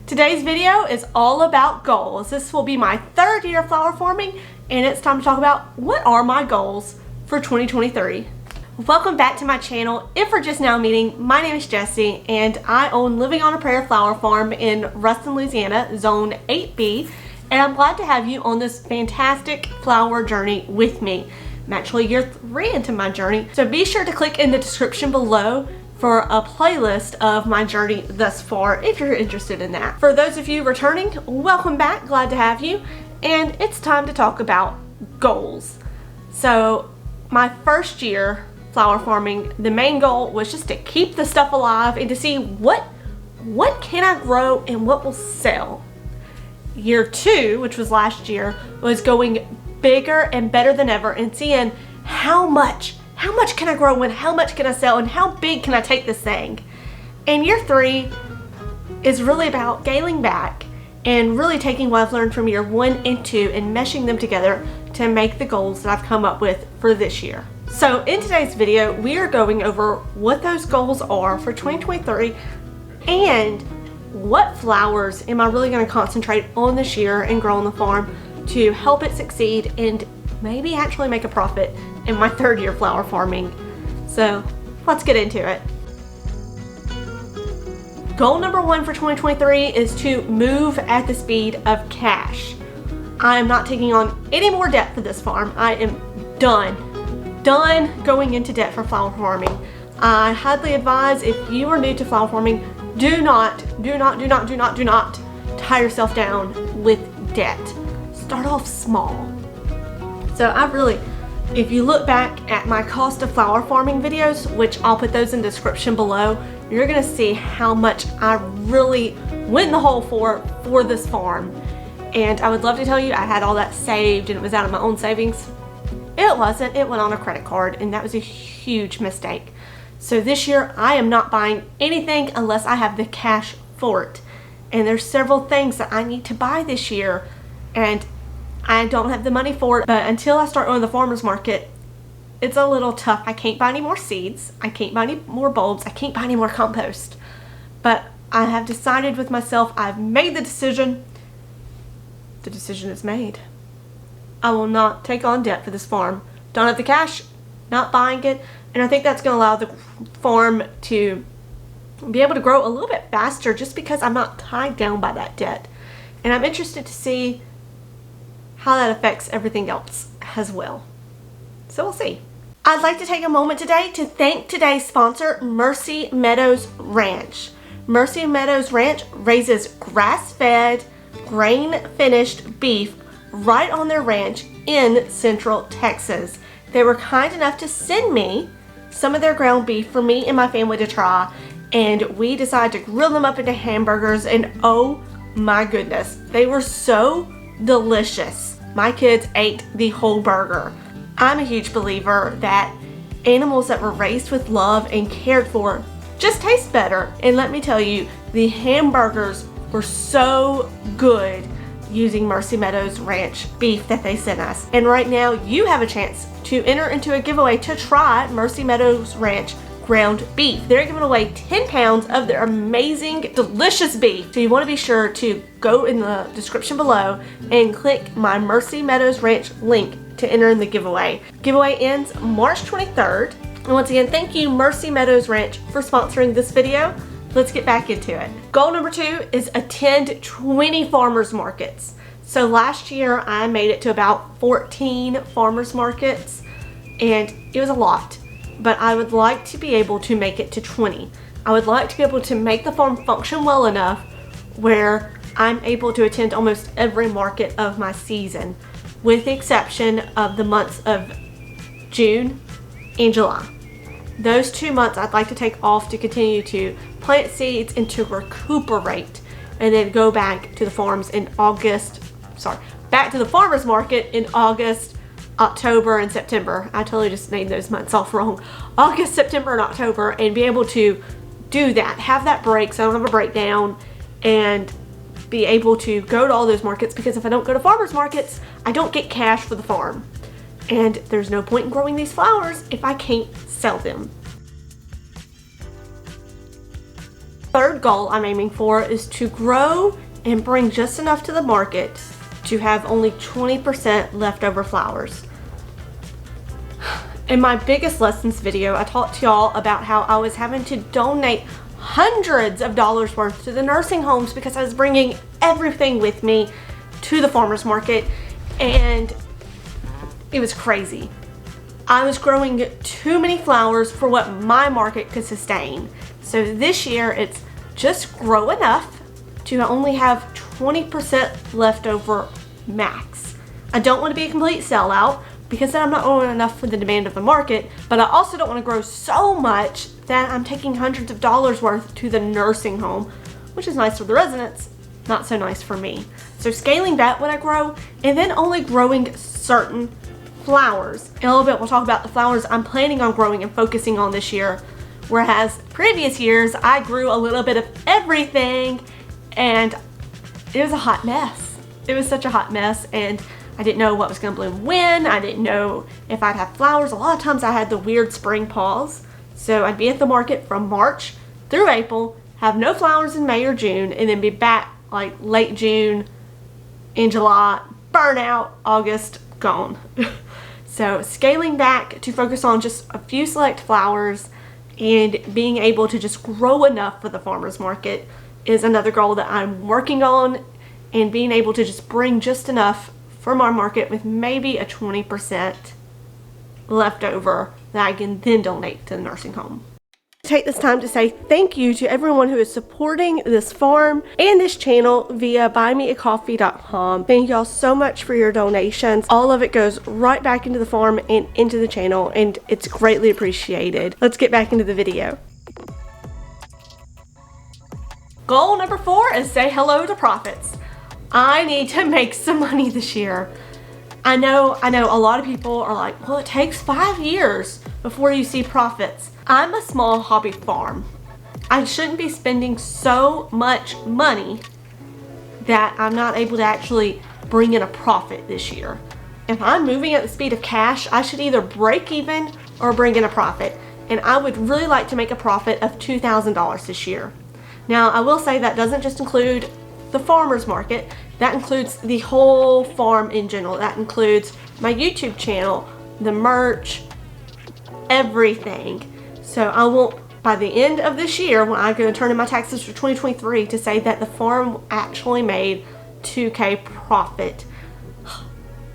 Today's video is all about goals. This will be my third year of flower farming, and it's time to talk about what are my goals for 2023. Welcome back to my channel. If we're just now meeting, my name is Jessie, and I own Living on a Prayer flower farm in Ruston, Louisiana, Zone 8B, and I'm glad to have you on this fantastic flower journey with me. I'm actually year 3 into my journey, so be sure to click in the description below for a playlist of my journey thus far if you're interested in that. For those of you returning, welcome back, glad to have you, and it's time to talk about goals. So my first year flower farming, the main goal was just to keep the stuff alive and to see what can I grow and what will sell. Year 2, which was last year, was going bigger and better than ever and seeing how much can I grow and how much can I sell and how big can I take this thing. And year 3 is really about scaling back and really taking what I've learned from year 1 and 2 and meshing them together to make the goals that I've come up with for this year. So in today's video, we are going over what those goals are for 2023 and what flowers am I really going to concentrate on this year and grow on the farm to help it succeed and maybe actually make a profit in my third year flower farming. So let's get into it. Goal number 1 for 2023 is to move at the speed of cash. I am not taking on any more debt for this farm. I am done going into debt for flower farming. I highly advise, if you are new to flower farming, do not tie yourself down with debt. Start off small. So if you look back at my cost of flower farming videos, which I'll put those in the description below, you're gonna see how much I really went in the hole for this farm. And I would love to tell you I had all that saved and it was out of my own savings. It wasn't. It went on a credit card, and that was a huge mistake. So this year I am not buying anything unless I have the cash for it. And there's several things that I need to buy this year, and I don't have the money for it. But until I start going to the farmer's market, it's a little tough. I can't buy any more seeds. I can't buy any more bulbs. I can't buy any more compost. But I have decided with myself, I've made the decision. The decision is made. I will not take on debt for this farm. Don't have the cash, not buying it. And I think that's going to allow the farm to be able to grow a little bit faster just because I'm not tied down by that debt. And I'm interested to see how that affects everything else as well. So we'll see. I'd like to take a moment today to thank today's sponsor, Mercy Meadows Ranch. Mercy Meadows Ranch raises grass-fed, grain-finished beef right on their ranch in Central Texas. They were kind enough to send me some of their ground beef for me and my family to try, and we decided to grill them up into hamburgers, and oh my goodness, they were so delicious. My kids ate the whole burger. I'm a huge believer that animals that were raised with love and cared for just taste better, and let me tell you, the hamburgers were so good using Mercy Meadows Ranch beef that they sent us. And right now you have a chance to enter into a giveaway to try Mercy Meadows Ranch ground beef. They're giving away 10 pounds of their amazing, delicious beef. So you want to be sure to go in the description below and click my Mercy Meadows Ranch link to enter in the giveaway. Giveaway ends March 23rd. And once again, thank you Mercy Meadows Ranch for sponsoring this video. Let's get back into it. Goal number 2 is attend 20 farmers markets. So last year I made it to about 14 farmers markets, and it was a lot, but I would like to be able to make it to 20. I would like to be able to make the farm function well enough where I'm able to attend almost every market of my season, with the exception of the months of June and July. Those 2 months I'd like to take off to continue to plant seeds and to recuperate, and then go back to the farms in back to the farmers market in August, October, and September. I totally just named those months off wrong. August, September, and October, and be able to do that, have that break so I don't have a breakdown, and be able to go to all those markets, because if I don't go to farmers markets, I don't get cash for the farm. And there's no point in growing these flowers if I can't sell them. third goal I'm aiming for is to grow and bring just enough to the market to have only 20% leftover flowers. In my biggest lessons video, I talked to y'all about how I was having to donate hundreds of dollars worth to the nursing homes because I was bringing everything with me to the farmers market, and it was crazy. I was growing too many flowers for what my market could sustain. So this year it's just grow enough to only have 20% left over max. I don't want to be a complete sellout because then I'm not growing enough for the demand of the market, but I also don't want to grow so much that I'm taking hundreds of dollars worth to the nursing home, which is nice for the residents, not so nice for me. So scaling back what I grow and then only growing certain flowers. In a little bit we'll talk about the flowers I'm planning on growing and focusing on this year, whereas previous years I grew a little bit of everything and it was a hot mess. It was such a hot mess, and I didn't know what was going to bloom when. I didn't know if I'd have flowers. A lot of times I had the weird spring pause. So I'd be at the market from March through April, have no flowers in May or June, and then be back like late June, in July, burn out, August, gone. So scaling back to focus on just a few select flowers and being able to just grow enough for the farmers market is another goal that I'm working on, and being able to just bring just enough from our market with maybe a 20% left over that I can then donate to the nursing home. Take this time to say thank you to everyone who is supporting this farm and this channel via buymeacoffee.com. Thank y'all so much for your donations. All of it goes right back into the farm and into the channel, and it's greatly appreciated. Let's get back into the video. Goal number 4 is say hello to profits. I need to make some money this year. I know a lot of people are like, well, it takes 5 years before you see profits. I'm a small hobby farm. I shouldn't be spending so much money that I'm not able to actually bring in a profit this year. If I'm moving at the speed of cash, I should either break even or bring in a profit. And I would really like to make a profit of $2,000 this year. Now, I will say that doesn't just include the farmer's market. That includes the whole farm in general. That includes my YouTube channel, the merch, everything. So I want, by the end of this year, when I go and turn in my taxes for 2023, to say that the farm actually made $2K profit,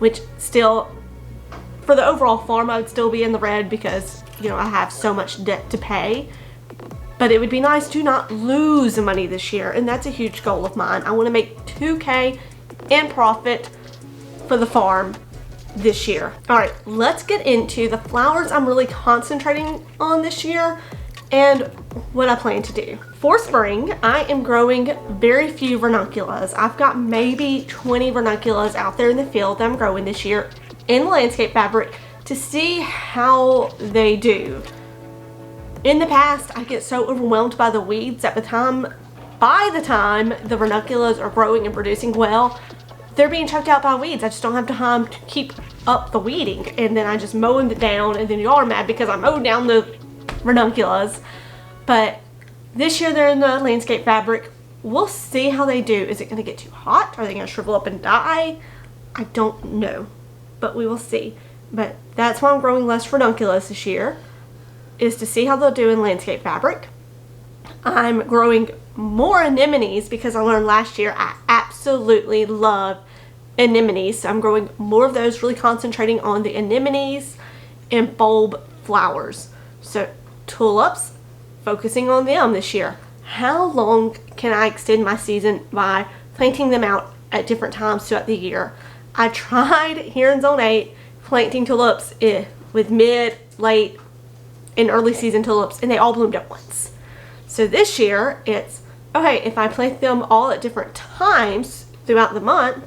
which still, for the overall farm, I would still be in the red because, you know, I have so much debt to pay. But it would be nice to not lose money this year, and that's a huge goal of mine. I want to make $2K in profit for the farm this year. All right, let's get into the flowers I'm really concentrating on this year and what I plan to do. For spring, I am growing very few ranunculus. I've got maybe 20 ranunculus out there in the field that I'm growing this year in landscape fabric to see how they do. In the past, I get so overwhelmed by the weeds that by the time the ranunculus are growing and producing well, they're being choked out by weeds. I just don't have time to keep up the weeding, and then I just mow them down, and then y'all are mad because I mowed down the ranunculus. But this year they're in the landscape fabric. We'll see how they do. Is it going to get too hot? Are they going to shrivel up and die? I don't know, but we will see. But that's why I'm growing less ranunculus this year, is to see how they'll do in landscape fabric. I'm growing more anemones because I learned last year I absolutely love anemones. So I'm growing more of those, really concentrating on the anemones and bulb flowers. So tulips, focusing on them this year. How long can I extend my season by planting them out at different times throughout the year? I tried here in Zone 8 planting tulips with mid, late, and early season tulips, and they all bloomed at once. So this year it's, okay, if I plant them all at different times throughout the month,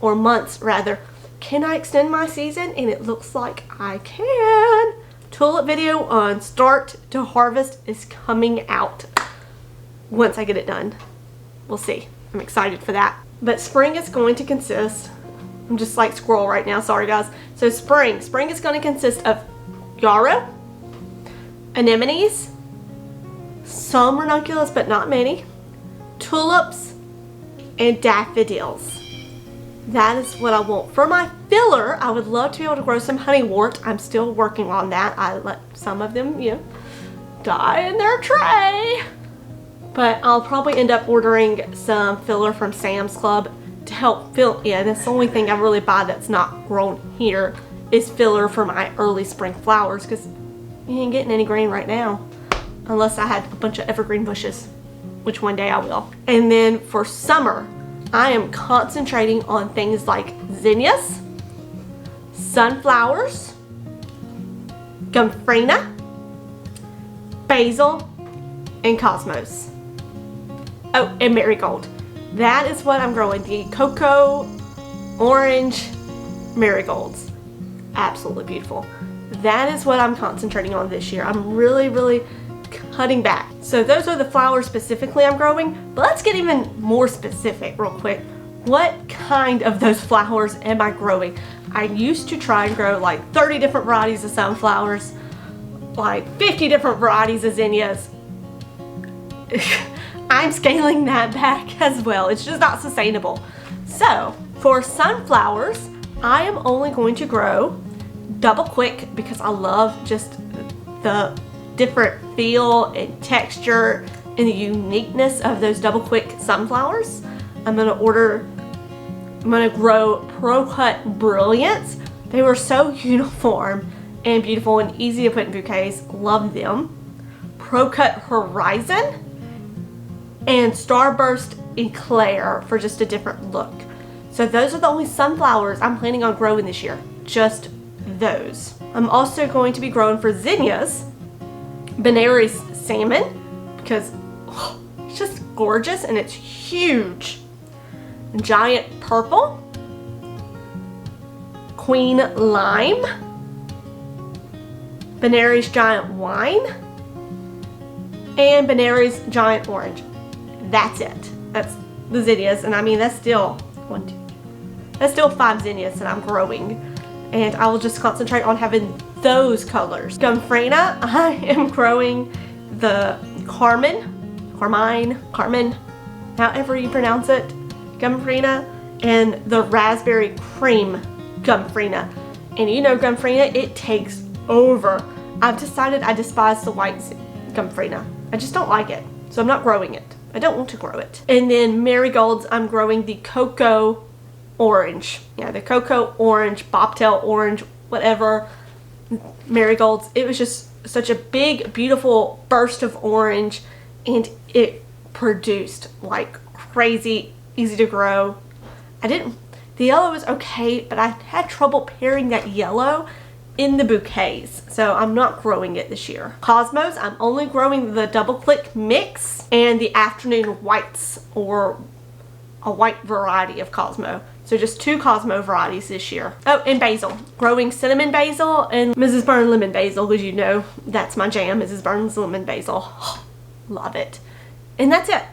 or months rather, can I extend my season? And it looks like I can. Tulip video on start to harvest is coming out once I get it done. We'll see. I'm excited for that. But spring is going to consist, I'm just like squirrel right now, sorry guys. So spring is going to consist of yarrow, anemones, some ranunculus, but not many, tulips, and daffodils. That is what I want. For my filler, I would love to be able to grow some honeywort. I'm still working on that. I let some of them, you know, die in their tray. But I'll probably end up ordering some filler from Sam's Club to help fill in. That's the only thing I really buy that's not grown here is filler for my early spring flowers, because you ain't getting any green right now unless I had a bunch of evergreen bushes, which one day I will. And then for summer, I am concentrating on things like zinnias, sunflowers, gomphrena, basil, and cosmos. Oh, and marigold. That is what I'm growing. The cocoa orange marigolds. Absolutely beautiful. That is what I'm concentrating on this year. I'm really cutting back. So those are the flowers specifically I'm growing, but let's get even more specific real quick. What kind of those flowers am I growing? I used to try and grow like 30 different varieties of sunflowers, like 50 different varieties of zinnias. I'm scaling that back as well. It's just not sustainable. So for sunflowers, I am only going to grow double quick because I love just the different feel and texture and the uniqueness of those double quick sunflowers. I'm gonna grow Pro Cut Brilliance. They were so uniform and beautiful and easy to put in bouquets. Love them. Pro Cut Horizon and Starburst Eclair for just a different look. So those are the only sunflowers I'm planning on growing this year. Just those. I'm also going to be growing for zinnias, Benary's Salmon, because it's just gorgeous and it's huge. Giant Purple, Queen Lime, Benary's Giant Wine, and Benary's Giant Orange. That's it. That's the zinnias, and I mean that's still that's still 5 zinnias that I'm growing, and I will just concentrate on having those colors. Gomphrena, I am growing the Carmine, however you pronounce it, Gomphrena, and the Raspberry Cream Gomphrena. And you know Gomphrena, it takes over. I've decided I despise the white Gomphrena. I just don't like it, so I'm not growing it. I don't want to grow it. And then marigolds, I'm growing the cocoa orange. Yeah, the cocoa orange, bobtail orange, whatever marigolds. It was just such a big, beautiful burst of orange, and it produced like crazy, easy to grow. The yellow was okay, but I had trouble pairing that yellow in the bouquets, so I'm not growing it this year. Cosmos, I'm only growing the double click mix and the afternoon whites, or a white variety of Cosmo. So just 2 Cosmo varieties this year. Oh, and basil. Growing cinnamon basil and Mrs. Byrne lemon basil, because you know that's my jam, Mrs. Byrne's lemon basil. Love it. And that's it.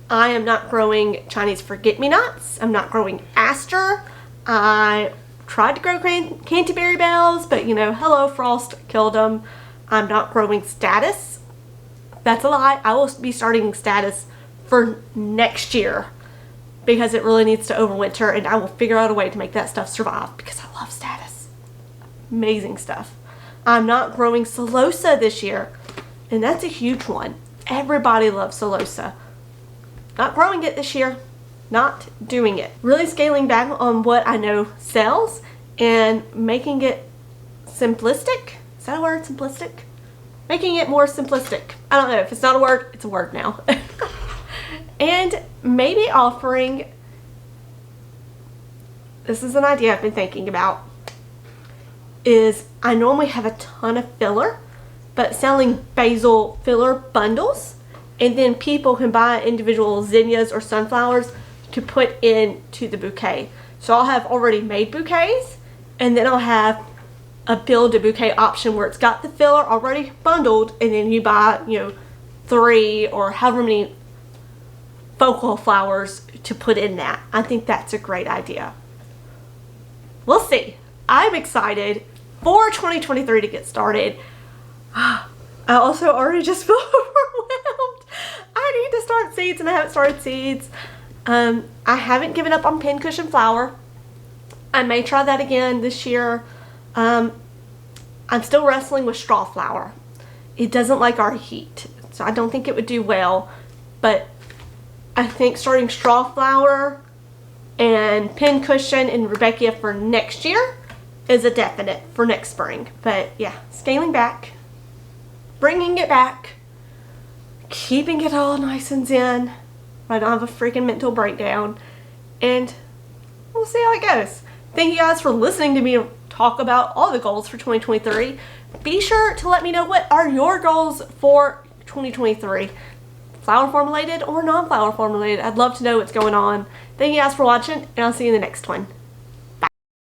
I am not growing Chinese forget-me-nots. I'm not growing aster. I tried to grow Canterbury bells, but you know, hello frost killed them. I'm not growing statice. That's a lie. I will be starting statice for next year because it really needs to overwinter, and I will figure out a way to make that stuff survive because I love statice. Amazing stuff. I'm not growing celosa this year, and that's a huge one. Everybody loves celosa. Not growing it this year. Not doing it. Really scaling back on what I know sells and making it simplistic. Is that a word, simplistic? Making it more simplistic. I don't know. If it's not a word, it's a word now. And maybe offering, this is an idea I've been thinking about, is I normally have a ton of filler, but selling basil filler bundles, and then people can buy individual zinnias or sunflowers to put into the bouquet. So I'll have already made bouquets, and then I'll have a build a bouquet option where it's got the filler already bundled, and then you buy, you know, 3 or however many focal flowers to put in that. I think that's a great idea. We'll see. I'm excited for 2023 to get started. I also already just feel overwhelmed. I need to start seeds and I haven't started seeds. I haven't given up on pincushion flower. I may try that again this year. I'm still wrestling with straw flower. It doesn't like our heat, so I don't think it would do well. But I think starting straw flower and pincushion and Rebecca for next year is a definite for next spring. But yeah, scaling back, bringing it back, keeping it all nice and zen. I don't have a freaking mental breakdown, and we'll see how it goes. Thank you guys for listening to me talk about all the goals for 2023. Be sure to let me know what are your goals for 2023. Flower formulated or non-flower formulated. I'd love to know what's going on. Thank you guys for watching, and I'll see you in the next one.